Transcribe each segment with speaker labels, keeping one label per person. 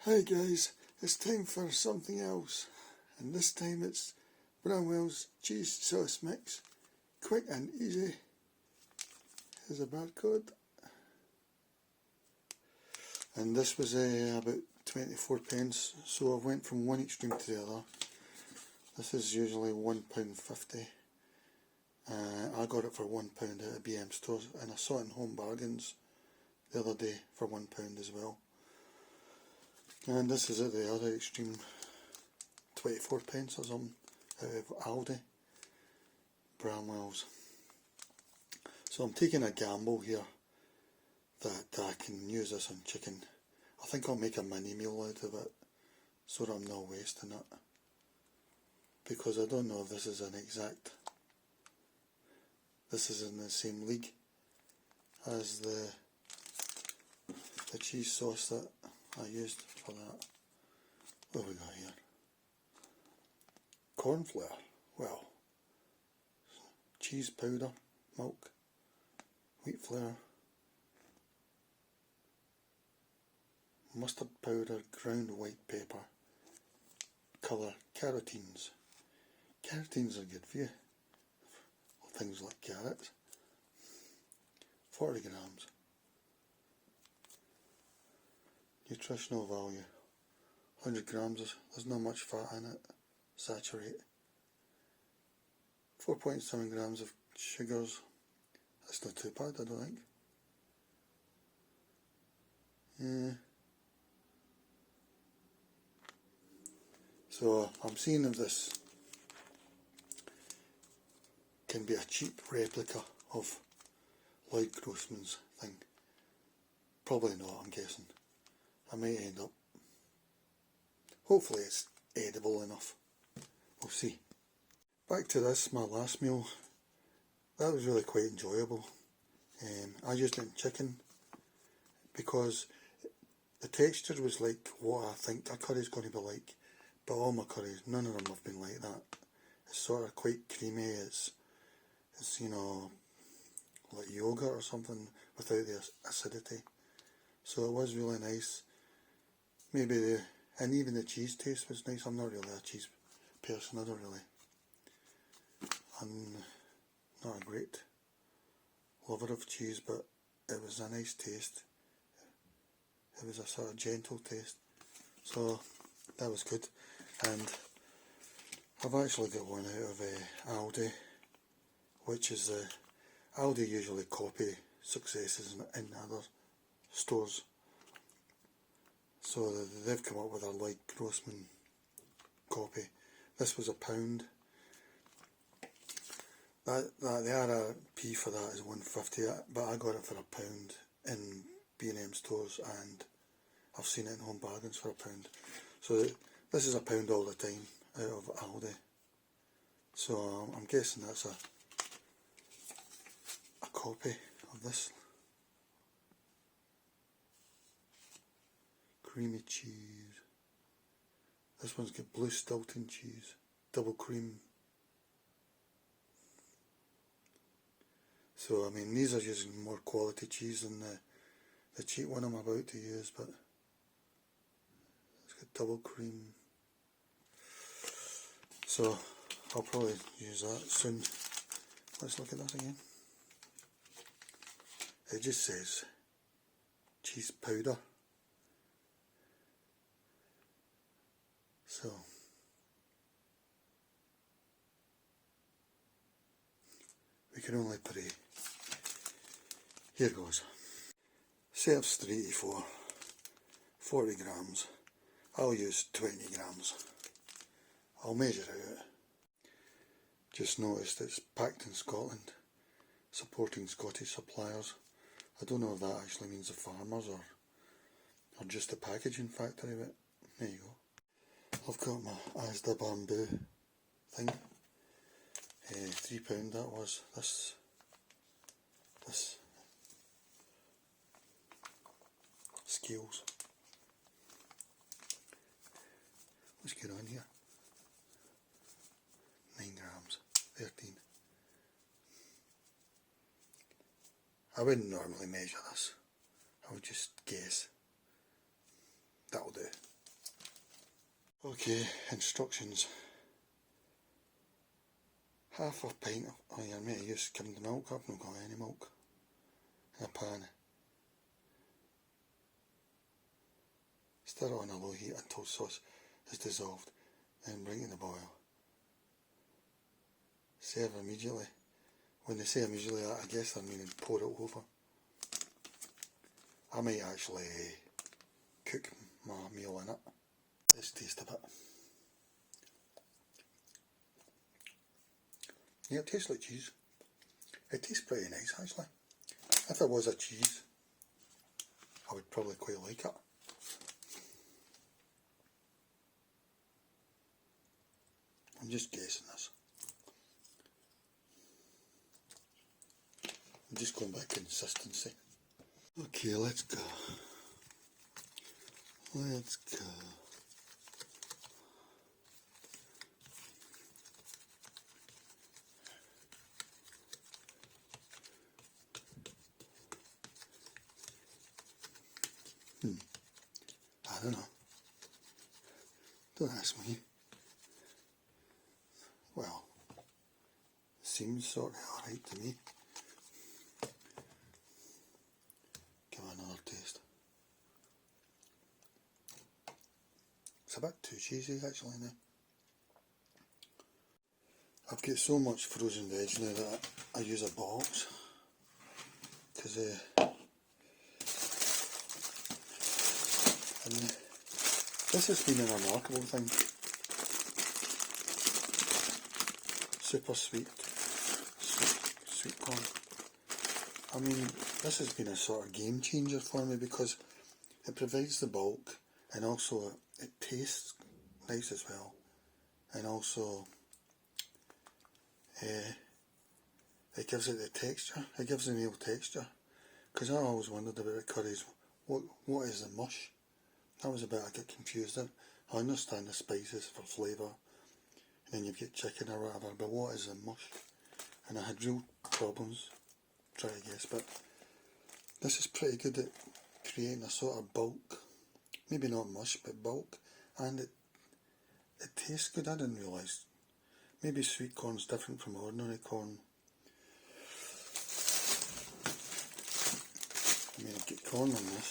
Speaker 1: Hi guys, it's time for something else, and this time it's Bramwells cheese sauce mix. Quick and easy. Here's a barcode. And this was about 24 pence, so I went from one extreme to the other. This is usually £1.50. I got it for £1 at a BM store, and I saw it in Home Bargains the other day for £1 as well. And this is at the other extreme, 24 pence or something, out of Aldi Bramwells. So I'm taking a gamble here that I can use this on chicken. I think I'll make a mini meal out of it so that I'm not wasting it, because I don't know if this is an exact, this is in the same league as the cheese sauce that I used for that. What have we got here? Cornflour. Well, cheese powder, milk, wheat flour, mustard powder, ground white pepper, colour, carotines. Carotines are good for you. Things like carrots. 40 grams. Nutritional value. 100 grams. There's not much fat in it. Saturate. 4.7 grams of sugars. That's not too bad, I don't think. Yeah. So I'm seeing if this can be a cheap replica of Lloyd Grossman's thing. Probably not, I'm guessing. I might end up. Hopefully it's edible enough. We'll see. Back to this, my last meal. That was really quite enjoyable. I used it in chicken because the texture was like what I think a curry's going to be like. But all my curries, none of them have been like that. It's sort of quite creamy. It's you know, like yogurt or something without the acidity. So it was really nice. Maybe and even the cheese taste was nice. I'm not really a cheese person. I'm not a great lover of cheese, but it was a nice taste. It was a sort of gentle taste. So that was good. And I've actually got one out of Aldi, which is Aldi usually copy successes in other stores. So they've come up with a Lloyd Grossman copy. This was £1. The RRP for that is £1.50, but I got it for £1 in B&M stores, and I've seen it in Home Bargains for £1. So this is £1 all the time out of Aldi. So I'm guessing that's a copy of this. Creamy cheese. This one's got blue Stilton cheese, double cream. So I mean, these are using more quality cheese than the cheap one I'm about to use, but it's got double cream. So I'll probably use that soon. Let's look at that again. It just says cheese powder. So we can only pray. Here goes. Serves 384, 40 grams. I'll use 20 grams. I'll measure out. Just noticed it's packed in Scotland, supporting Scottish suppliers. I don't know if that actually means the farmers or just the packaging factory, but there you go. I've got my Aldi bamboo thing. £3 that was. This scales. Let's get on here. 9 grams, 13. I wouldn't normally measure this. I would just guess. That'll do. Okay, instructions. Half a pint of, oh yeah, I meant to use skimmed milk. I've not got any milk. In a pan. Stir it on a low heat until sauce is dissolved, then bring it to the boil. Serve immediately. When they say immediately, I guess they're meaning pour it over. I might actually cook my meal in it. Let's taste a bit. Yeah, it tastes like cheese. It tastes pretty nice actually. If it was a cheese, I would probably quite like it. I'm just guessing this. I'm just going by consistency. Okay, let's go. Let's go. I don't know. Don't ask me. Well, seems sort of alright to me. Give it another taste. It's a bit too cheesy actually now. I've got so much frozen veg now that I use a box. Because this has been a remarkable thing. Super sweet corn. I mean, this has been a sort of game changer for me because it provides the bulk and also it tastes nice as well, and also it gives it the texture. It gives the meal texture. Because I always wondered about the curries. What is the mush? That was a bit I get confused in. I understand the spices for flavour, and then you've got chicken or whatever, but what is the mush? And I had real problems trying to guess, but this is pretty good at creating a sort of bulk. Maybe not mush, but bulk, and it tastes good. I didn't realise. Maybe sweet corn's different from ordinary corn. I mean, I've got corn on this,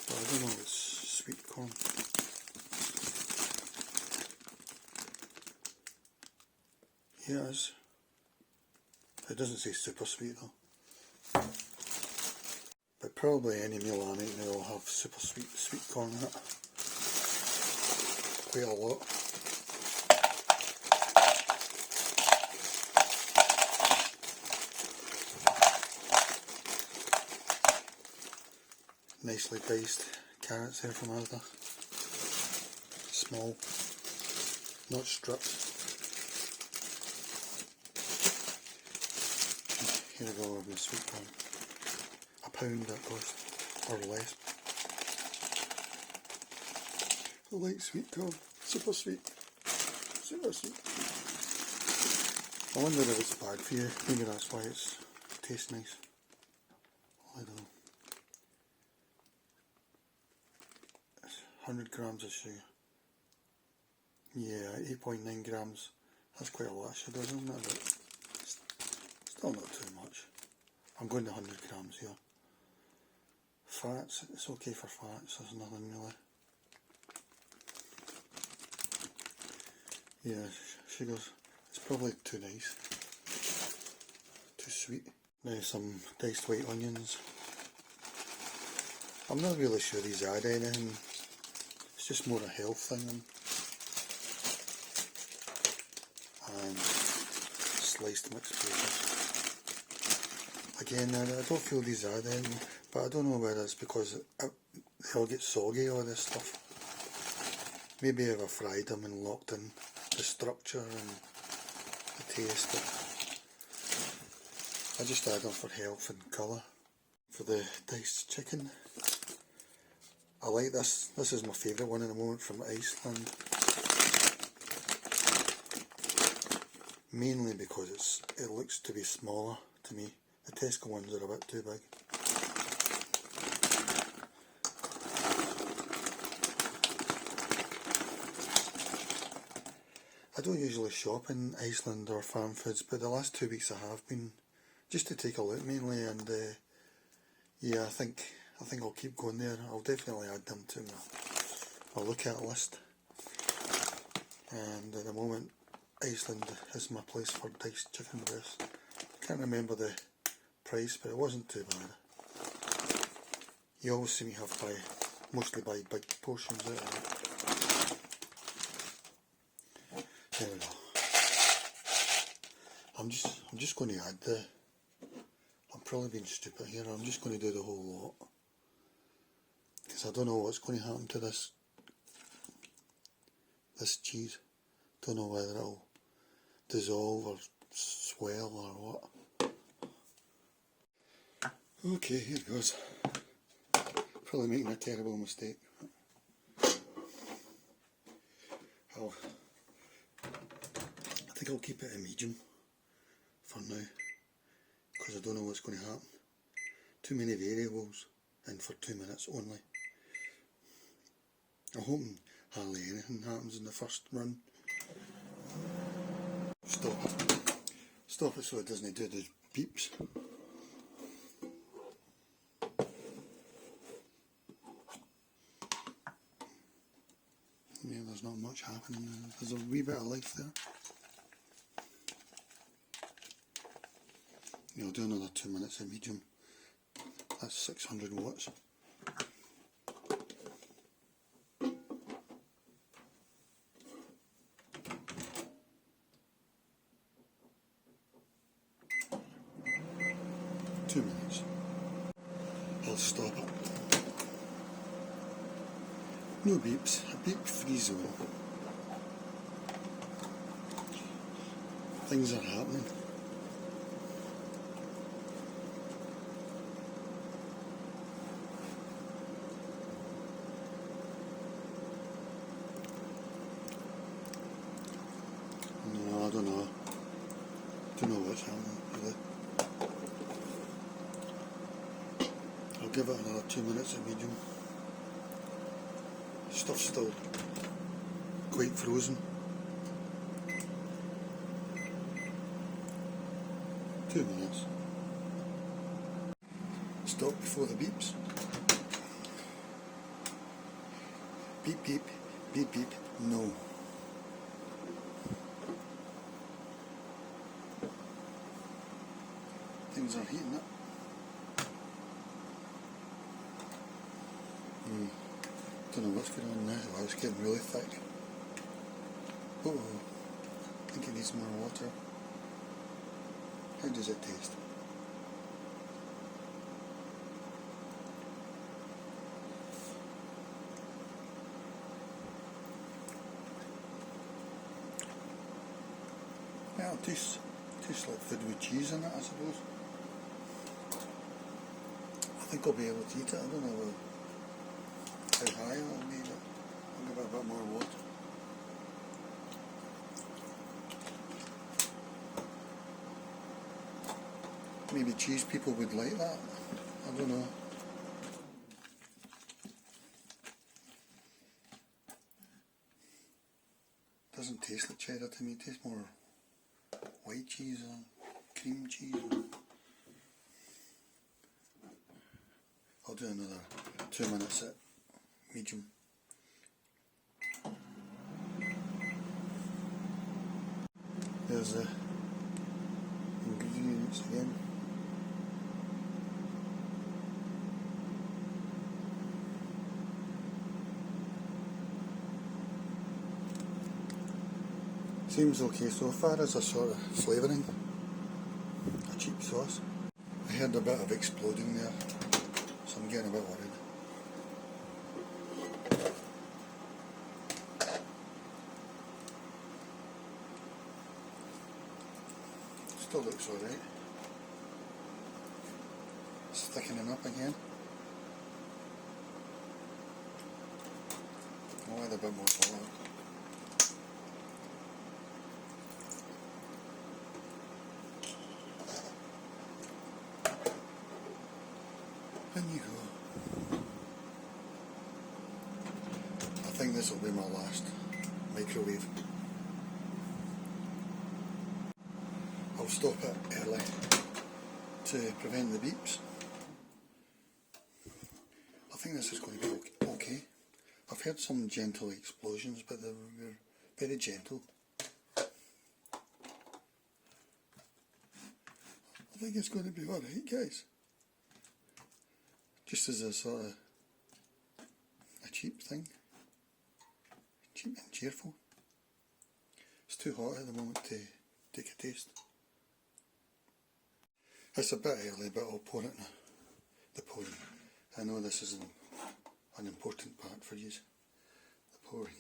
Speaker 1: but I don't know if it's sweet corn. Yeah, it is. It doesn't say super sweet though. But probably any meal I make now will have super sweet corn in it. Quite a lot. Nicely diced carrots there from Asda. Small, not stripped. Here I go with my sweet corn. £1 that cost, or less. I like sweet corn. Super sweet. Super sweet. I wonder if it's bad for you. Maybe that's why it tastes nice. I don't know. 100 grams of sugar. Yeah, 8.9 grams. That's quite a lot of sugar, isn't it? But still not too much. I'm going to 100 grams here. Fats, it's okay for fats, there's nothing really. Yeah, sugars, it's probably too nice. Too sweet. Now some diced white onions. I'm not really sure these add anything. It's just more a health thing. And sliced mixed potatoes. Again, I don't feel these add anything, but I don't know whether it's because they all get soggy, all this stuff. Maybe if I fried them and locked in the structure and the taste, but I just add them for health and colour. For the diced chicken, I like this. This is my favourite one at the moment from Iceland. Mainly because it looks to be smaller to me. The Tesco ones are a bit too big. I don't usually shop in Iceland or farm foods, but the last 2 weeks I have been, just to take a look mainly, and yeah, I think I'll keep going there. I'll definitely add them to my look at list. And at the moment, Iceland is my place for diced chicken breast. I can't remember the price, but it wasn't too bad. You always see me mostly buy big portions out of it. There we go. I'm just going to add I'm probably being stupid here. I'm just going to do the whole lot, because I don't know what's going to happen to this cheese. Don't know whether it'll dissolve or swell or what. Okay, here goes. Probably making a terrible mistake. I think I'll keep it in medium for now, because I don't know what's going to happen. Too many variables, and for 2 minutes only. I'm hoping hardly anything happens in the first run. Stop it so it doesn't do the beeps. Yeah, there's not much happening. There's a wee bit of life there. Yeah, I'll do another 2 minutes in medium. That's 600 watts. I'll stop it. No beeps, a beep-free zone. Things are happening. No, I don't know. Don't know what's happening, really. I'll give it another 2 minutes at medium. Stuff's still quite frozen. 2 minutes. Stop before the beeps. Beep beep, beep beep, no. Things are heating up. Don't know what's going on now. Oh, it's getting really thick. Oh, I think it needs more water. How does it taste? Yeah, it tastes like food with cheese in it, I suppose. I think I'll be able to eat it. I don't know how high I'll be, but I'll give it a bit more water. Maybe cheese people would like that. I don't know. Doesn't taste like cheddar to me. It tastes more white cheese or cream cheese. I'll do another 2 minutes at medium. There's the ingredients again. Seems okay so far as a sort of flavouring. A cheap sauce. I heard a bit of exploding there, so I'm getting a bit worried. Still looks alright. It's thickening up again. I'll add a bit more water. In you go. I think this will be my last microwave. I'll stop it early to prevent the beeps. I think this is going to be okay. I've heard some gentle explosions, but they were very gentle. I think it's going to be alright, guys. Just as a sort of a cheap thing. Cheap and cheerful. It's too hot at the moment to take a taste. It's a bit early, but I'll pour it in the pouring. I know this is an important part for you, the pouring.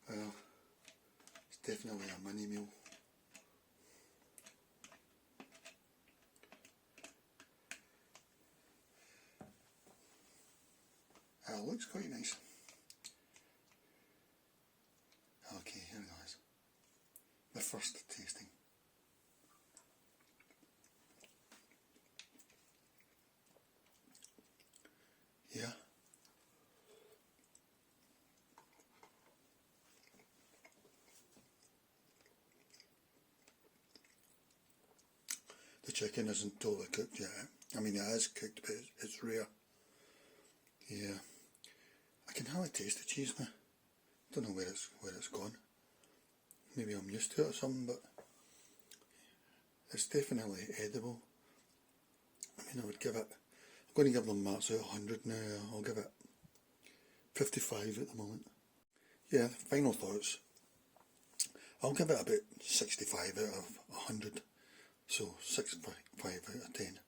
Speaker 1: Well, it's definitely a mini meal. It looks quite nice. Okay, here goes. The first tasting. Yeah. The chicken isn't totally cooked yet. I mean, it is cooked, but it's rare. Yeah. I can hardly taste the cheese now. Don't know where it's gone. Maybe I'm used to it or something, but it's definitely edible. I mean, I would give it, I'm going to give them marks out of 100 now. I'll give it 55 at the moment. Yeah, final thoughts. I'll give it about 65 out of 100. So 65 out of 10.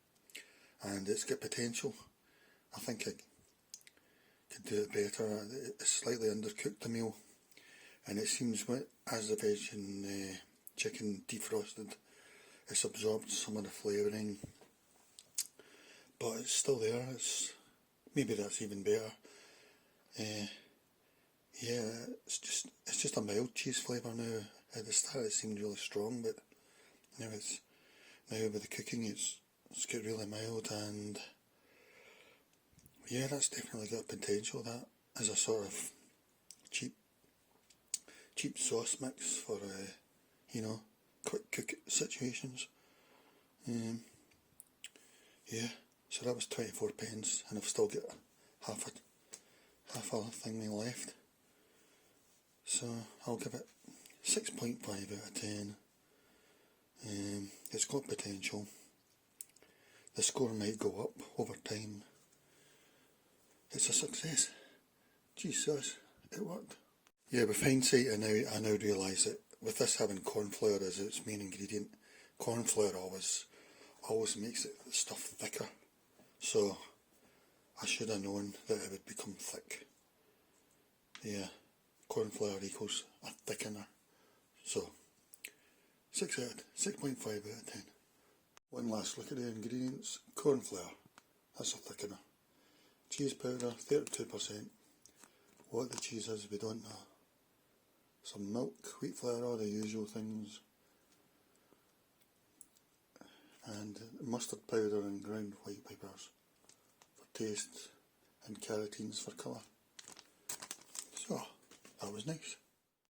Speaker 1: And it's got potential. I think I could do it better. It's slightly undercooked, the meal. And it seems, as the veg and chicken defrosted, it's absorbed some of the flavouring. But it's still there. Maybe that's even better. Yeah, it's just a mild cheese flavour now. At the start it seemed really strong, but now with the cooking it's got really mild, and yeah, that's definitely got potential. That as a sort of cheap sauce mix for quick cook situations. Yeah, so that was 24 pence, and I've still got half a thing left. So I'll give it 6.5 out of 10. It's got potential. The score might go up over time. It's a success. Jesus, it worked. Yeah, with hindsight, I now realise that with this having cornflour as its main ingredient, cornflour always makes the stuff thicker. So I should have known that it would become thick. Yeah, cornflour equals a thickener. So 6.5 out of 10. One last look at the ingredients. Cornflour, that's a thickener. Cheese powder, 32%. What the cheese is, we don't know. Some milk, wheat flour, all the usual things. And mustard powder and ground white peppers for taste, and carotenes for colour. So, that was nice.